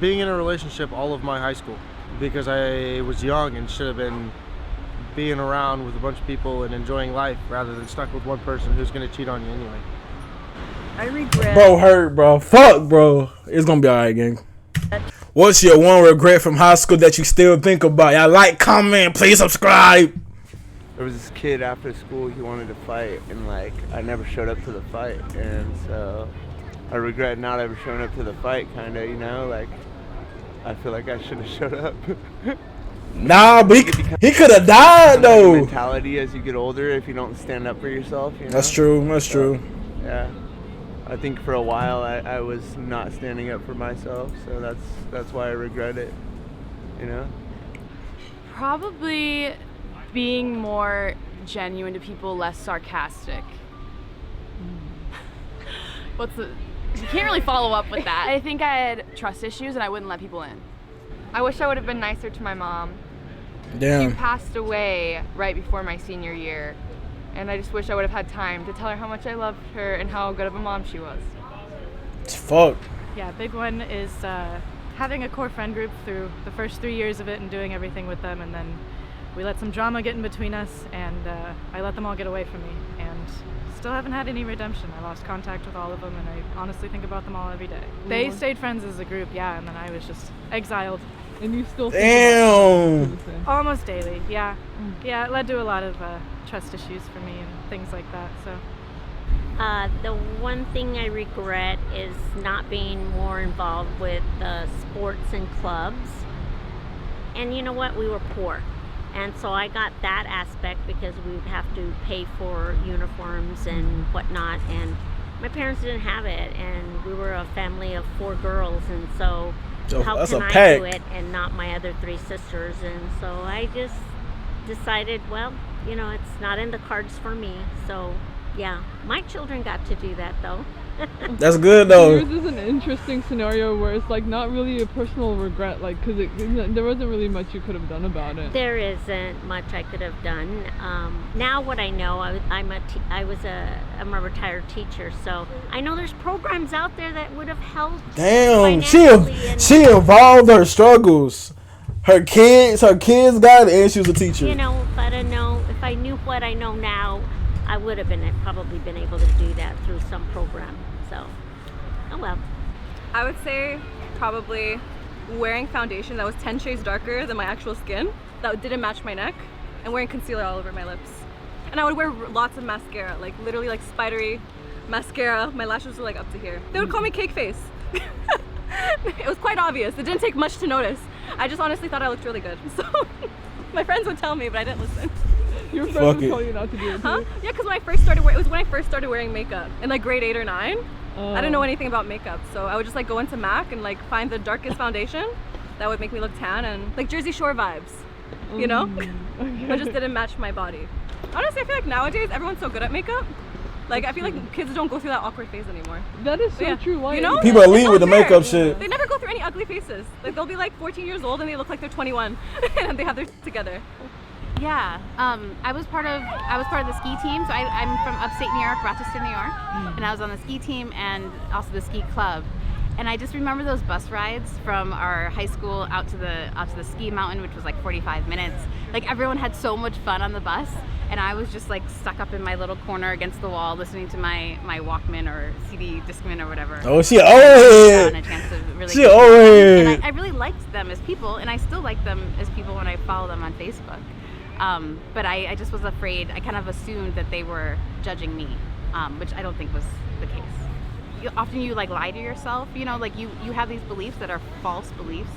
being in a relationship all of my high school because I was young and should have been being around with a bunch of people and enjoying life rather than stuck with one person who's going to cheat on you anyway. I regret. Bro, hurt, bro. Fuck, bro. It's gonna be alright, gang. What's your one regret from high school that you still think about? Y'all like, comment, please subscribe. There was this kid after school, he wanted to fight, and like I never showed up to the fight, and so I regret not ever showing up to the fight, kind of, you know, like I feel like I should have showed up. Nah, but he could have died though. Mentality as you get older, if you don't stand up for yourself, you know? That's true. That's true. Yeah, I think for a while I was not standing up for myself, so that's why I regret it, you know. Probably being more genuine to people, less sarcastic. You can't really follow up with that. I think I had trust issues and I wouldn't let people in. I wish I would have been nicer to my mom. Damn. She passed away right before my senior year, and I just wish I would have had time to tell her how much I loved her and how good of a mom she was. Fuck. Yeah, big one is having a core friend group through the first 3 years of it and doing everything with them, and then we let some drama get in between us, and I let them all get away from me, and still haven't had any redemption. I lost contact with all of them, and I honestly think about them all every day. They stayed friends as a group, yeah, and then I was just exiled. And you still Damn. Almost daily, yeah. Yeah, it led to a lot of trust issues for me and things like that, so. The one thing I regret is not being more involved with sports and clubs. And you know what? We were poor. And so I got that aspect because we would have to pay for uniforms and whatnot. And my parents didn't have it. And we were a family of 4 girls. And so how can I do it and not my other 3 sisters? And so I just decided, well, you know, it's not in the cards for me. So yeah, my children got to do that though. That's good though. Yours is an interesting scenario where it's like not really a personal regret, like because there wasn't really much you could have done about it. There isn't much I could have done. Now what I know, I'm a retired teacher, so I know there's programs out there that would have helped. Damn, she involved her struggles. Her kids got it, and she was a teacher. You know, if I knew what I know now, I would have probably been able to do that through some program. So, oh well. I would say probably wearing foundation that was 10 shades darker than my actual skin, that didn't match my neck, and wearing concealer all over my lips. And I would wear lots of mascara, like literally like spidery mascara. My lashes were like up to here. They would call me cake face. It was quite obvious. It didn't take much to notice. I just honestly thought I looked really good. So my friends would tell me, but I didn't listen. Your friends would tell you not to do it too? Huh? Yeah, because it was when I first started wearing makeup in like grade 8 or 9. I didn't know anything about makeup, so I would just like go into MAC and like find the darkest foundation that would make me look tan and like Jersey Shore vibes, you know? Okay. But just didn't match my body. Honestly, I feel like nowadays everyone's so good at makeup. Like I feel like kids don't go through that awkward phase anymore. That is so true. Why? You know? People are lead with the makeup shit. They never go through any ugly faces. Like they'll be like 14 years old and they look like they're 21 and they have their together. Yeah, I was part of the ski team. So I'm from upstate New York, Rochester, New York, and I was on the ski team and also the ski club. And I just remember those bus rides from our high school out to the ski mountain, which was like 45 minutes. Like everyone had so much fun on the bus, and I was just like stuck up in my little corner against the wall, listening to my Walkman or CD Discman or whatever. Oh, she overhead. She overhead. And I really liked them as people, and I still like them as people when I follow them on Facebook. But I just was afraid. I kind of assumed that they were judging me, which I don't think was the case. Often you like lie to yourself, you know, like you have these beliefs that are false beliefs.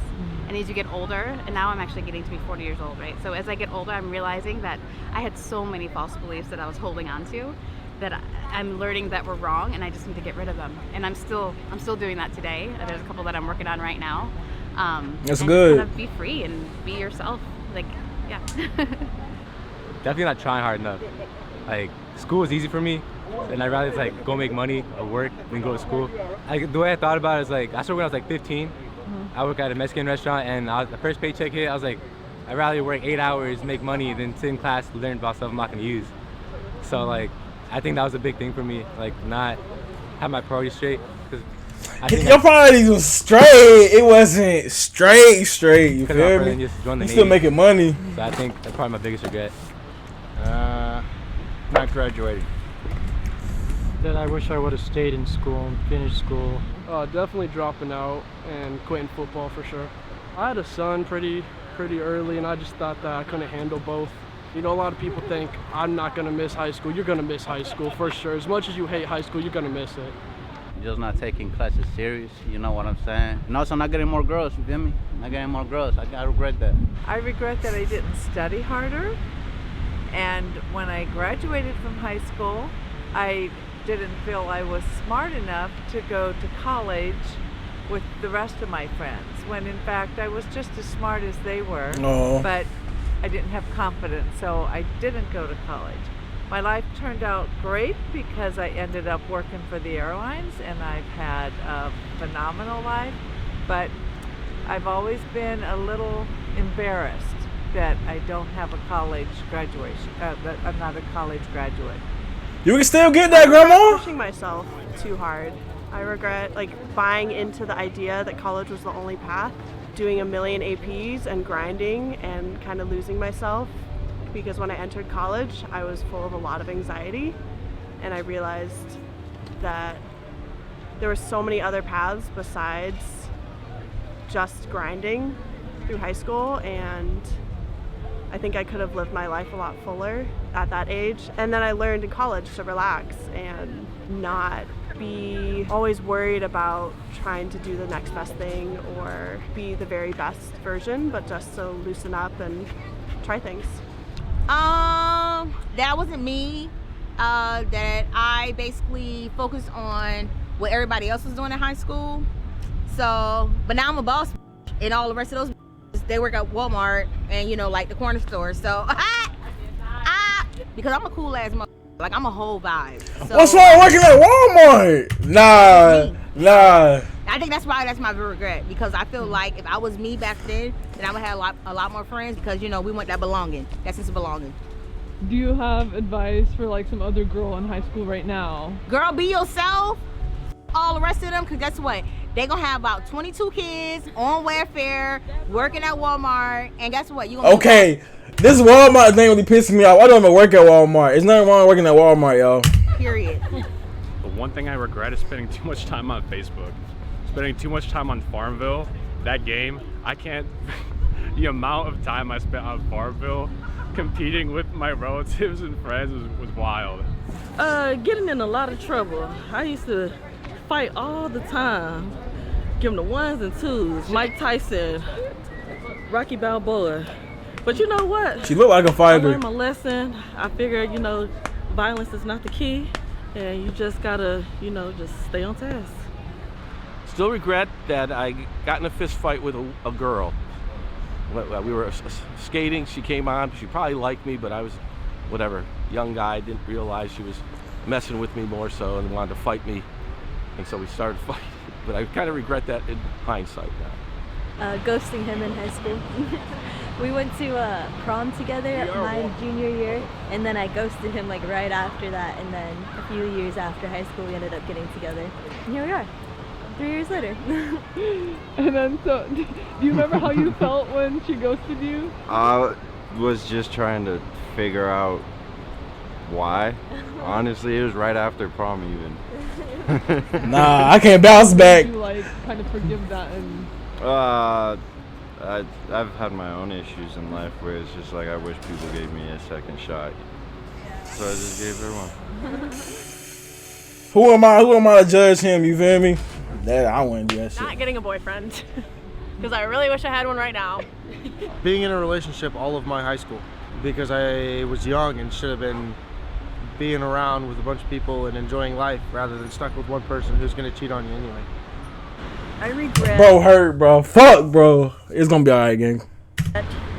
And as you get older, and now I'm actually getting to be 40 years old, right? So as I get older, I'm realizing that I had so many false beliefs that I was holding on to that I'm learning that were wrong, and I just need to get rid of them. And I'm still doing that today. There's a couple that I'm working on right now. That's and good. Kind of be free and be yourself. Like, yeah. Definitely not trying hard enough. Like, school is easy for me, and I'd rather just, like, go make money or work than go to school. The way I thought about it is, like, I started when I was, like, 15. I work at a Mexican restaurant, and the first paycheck hit, I was like, I'd rather work 8 hours, make money, than sit in class, learn about stuff I'm not going to use. So, like, I think that was a big thing for me, like, not have my priorities straight. Because I think Your priorities was straight. It wasn't straight. You feel me? Just join the You still Navy. making money. So I think that's probably my biggest regret. Not graduating. That I wish I would have stayed in school and finished school. Definitely dropping out and quitting football for sure. I had a son pretty early, and I just thought that I couldn't handle both. You know, a lot of people think I'm not gonna miss high school. You're gonna miss high school for sure. As much as you hate high school, you're gonna miss it. Just not taking classes serious, you know what I'm saying? And also not getting more girls, you feel me? Not getting more girls. I regret that. I regret that I didn't study harder. And when I graduated from high school, I didn't feel I was smart enough to go to college with the rest of my friends, when in fact I was just as smart as they were. Oh. But I didn't have confidence, so I didn't go to college. My life turned out great because I ended up working for the airlines, and I've had a phenomenal life, but I've always been a little embarrassed that I don't have a college graduation, that I'm not a college graduate. You can still get that, Grandma? Pushing myself too hard. I regret buying into the idea that college was the only path, doing a million APs and grinding and kind of losing myself, because when I entered college, I was full of a lot of anxiety, and I realized that there were so many other paths besides just grinding through high school, and I think I could have lived my life a lot fuller at that age. And then I learned in college to relax and not be always worried about trying to do the next best thing or be the very best version, but just to loosen up and try things. That wasn't me. That I basically focused on what everybody else was doing in high school. So, but now I'm a boss, and all the rest of those they work at Walmart and like the corner store. So, because I'm a cool ass mother. Like, I'm a whole vibe. So, what's wrong working at Walmart? Nah. I think that's why that's my regret, because I feel like if I was me back then I would have a lot more friends, because we want that belonging, that sense of belonging. Do you have advice for some other girl in high school right now? Girl, be yourself. All the rest of them, because guess what? They gonna have about 22 kids on welfare, working at Walmart, and guess what? You gonna Okay, this Walmart thing really pisses me off. I don't even work at Walmart. There's nothing wrong with working at Walmart, yo. Period. The one thing I regret is spending too much time on Facebook. Spending too much time on Farmville. That game, I can't. The amount of time I spent on Farmville competing with my relatives and friends was wild. Getting in a lot of trouble. I used to fight all the time. Give them the ones and twos. Mike Tyson, Rocky Balboa. But you know what? She looked like a fighter. I learned my lesson. I figured, violence is not the key, and you just gotta, just stay on task. Still regret that I got in a fist fight with a girl. We were skating. She came on. She probably liked me, but I was, whatever, young guy. Didn't realize she was messing with me more so and wanted to fight me. And so we started fighting. But I kind of regret that in hindsight now. Ghosting him in high school. We went to prom together my junior year, and then I ghosted him right after that, and then a few years after high school we ended up getting together. And here we are, 3 years later. And then, so, do you remember how you felt when she ghosted you? I was just trying to figure out why. Honestly, it was right after prom even. Nah, I can't bounce back. Did you kind of forgive that and? I've had my own issues in life where it's just I wish people gave me a second shot. So I just gave her one. Who am I to judge him, you feel me? That I wouldn't do that shit. Not getting a boyfriend. Because I really wish I had one right now. Being in a relationship all of my high school, because I was young and should have been being around with a bunch of people and enjoying life rather than stuck with one person who's going to cheat on you anyway. I regret. Bro hurt, bro. Fuck, bro. It's gonna be alright, gang.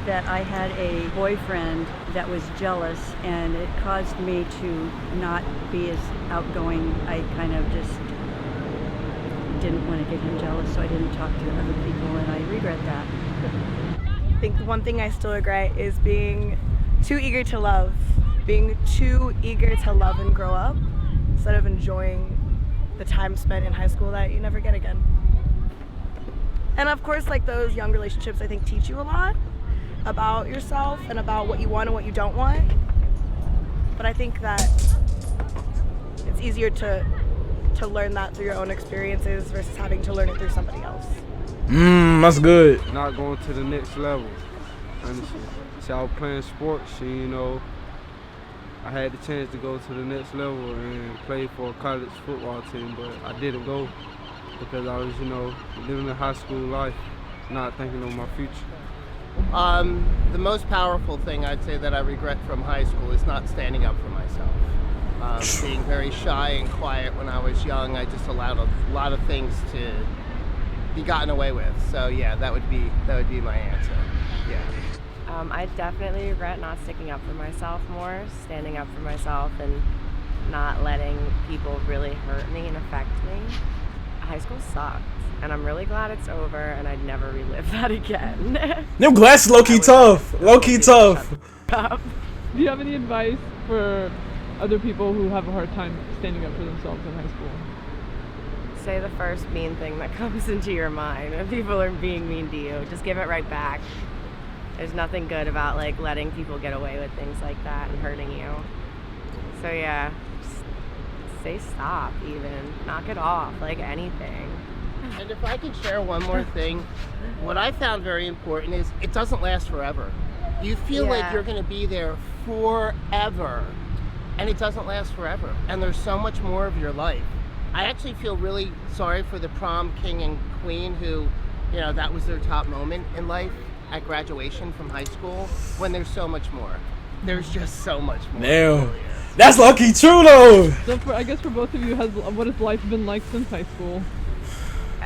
That I had a boyfriend that was jealous, and it caused me to not be as outgoing. I kind of just didn't want to get him jealous, so I didn't talk to other people, and I regret that. I think the one thing I still regret is being too eager to love. Being too eager to love and grow up instead of enjoying the time spent in high school that you never get again. And of course, like those young relationships, I think teach you a lot about yourself and about what you want and what you don't want. But I think that it's easier to learn that through your own experiences versus having to learn it through somebody else. That's good. Not going to the next level, honestly. So I was playing sports and, you know, I had the chance to go to the next level and play for a college football team, but I didn't go because I was, you know, living a high school life, not thinking of my future. The most powerful thing I'd say that I regret from high school is not standing up for myself. Being very shy and quiet when I was young, I just allowed a lot of things to be gotten away with. So yeah, that would be my answer. Yeah. I definitely regret not sticking up for myself more, standing up for myself and not letting people really hurt me and affect me. High school sucked, and I'm really glad it's over and I'd never relive that again. Them glasses low-key tough. Low-key tough. Do you have any advice for other people who have a hard time standing up for themselves in high school? Say the first mean thing that comes into your mind. If people are being mean to you, just give it right back. There's nothing good about like letting people get away with things like that and hurting you. So yeah, just say stop even. Knock it off, like anything. And if I could share one more thing, what I found very important is it doesn't last forever. You feel like you're going to be there forever, and it doesn't last forever. And there's so much more of your life. I actually feel really sorry for the prom king and queen who, you know, that was their top moment in life at graduation from high school, when there's so much more. There's just so much more. Damn. That's lucky true though. So I guess for both of you, what has life been like since high school?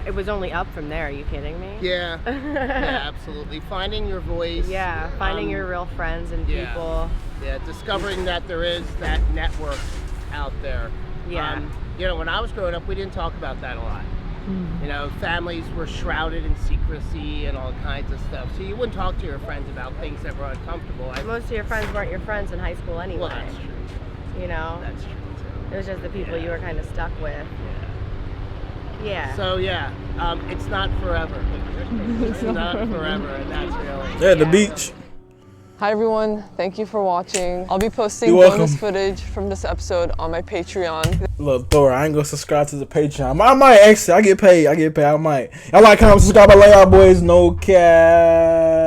It was only up from there, are you kidding me? Yeah, yeah, absolutely. Finding your voice. Yeah, finding your real friends and people. Yeah, discovering that there is that network out there. Yeah. You know, when I was growing up, we didn't talk about that a lot. You know, families were shrouded in secrecy and all kinds of stuff. So you wouldn't talk to your friends about things that were uncomfortable. Most of your friends weren't your friends in high school anyway. Well, that's true. You know? That's true too. It was just the people you were kind of stuck with. Yeah. So yeah, it's not forever. It's not forever, and that's really. Yeah, the beach. Hi everyone, thank you for watching. I'll be posting You're welcome. bonus footage from this episode on my Patreon. Look, Thor, I ain't gonna subscribe to the Patreon. I might actually. I get paid. I might. Y'all like, comment, subscribe. I love y'all boys. No cap.